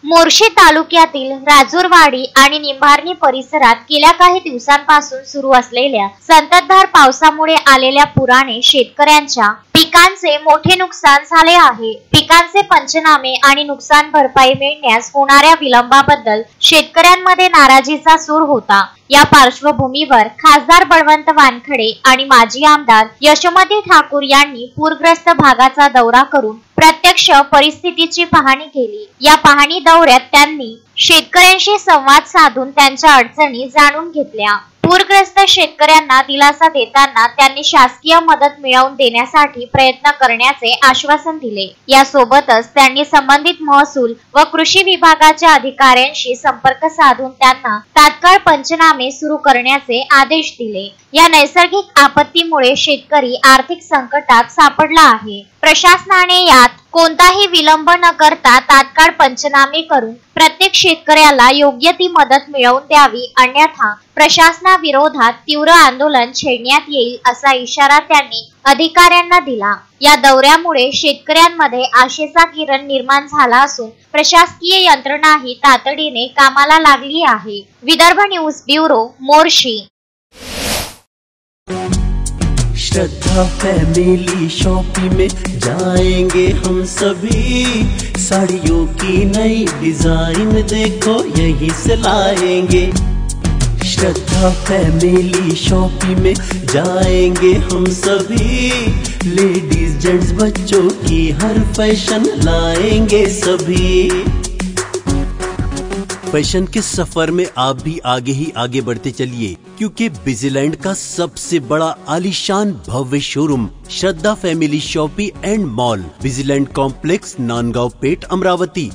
मोर्शी तालुक्यातील राजूरवाडी आणि निंभारणी परिसरात गेल्या काही दिवसांपासून सुरू असलेल्या संततधार पावसामुळे आलेल्या पुराने शेतकऱ्यांच्या पिकांचे मोठे नुकसान झाले आहे। पिकांचे पंचनामे आणि नुकसान भरपाई मिळण्यास होणाऱ्या विलंबाबद्दल शेतकऱ्यांमध्ये नाराजीचा सूर होता। या पार्श्वभूमीवर खासदार बळवंत वानखडे आणि माजी आमदार यशोमती ठाकूर यांनी पूरग्रस्त भागाचा दौरा करून प्रत्यक्ष परिस्थितीची पाहणी केली। या पाहणी दौऱ्यात त्यांनी शेतकऱ्यांशी संवाद साधून त्यांच्या अडचणी जाणून घेतल्या। पूरग्रस्त शेतकऱ्यांना दिलासा देताना त्यांनी शासकीय मदत मिळवून देण्यासाठी प्रयत्न करण्याचे आश्वासन दिले। यासोबतच त्यांनी संबंधित महसूल व कृषी विभागाच्या अधिकाऱ्यांशी संपर्क साधून त्यांना तात्काळ पंचनामे सुरू करण्याचे आदेश दिले। या नैसर्गिक आपत्तीमुळे शेतकरी आर्थिक संकटात सापडला आहे। प्रशासनाने यात कोणताही विलंब न करता तात्काळ पंचनामे करून प्रत्येक शेतकऱ्याला योग्य ती मदत मिळवून द्यावी, अन्यथा प्रशासनाविरोधात तीव्र आंदोलन छेडण्यात येईल असा इशारा त्यांनी अधिकाऱ्यांना दिला। या दौऱ्यामुळे शेतकऱ्यांमध्ये आशेचा किरण निर्माण झाला असून प्रशासकीय यंत्रणाही तातडीने कामाला लागली आहे। Vidarbha news bureau, Morshi. Shraddha family shopping में जाएंगे हम सभी, साड़ियों की नई डिजाइन देखो यहीं से लाएंगे। श्रद्धा फैमिली शॉपिंग में जाएंगे हम सभी, लेडीज जेंट्स बच्चों की हर फैशन लाएंगे सभी। फैशन के सफर में आप भी आगे ही आगे बढ़ते चलिए, क्योंकि बिजीलैंड का सबसे बड़ा आलीशान भव्य showroom Shraddha family shopping and mall, Busyland complex, Nandgaon Peth, Amravati.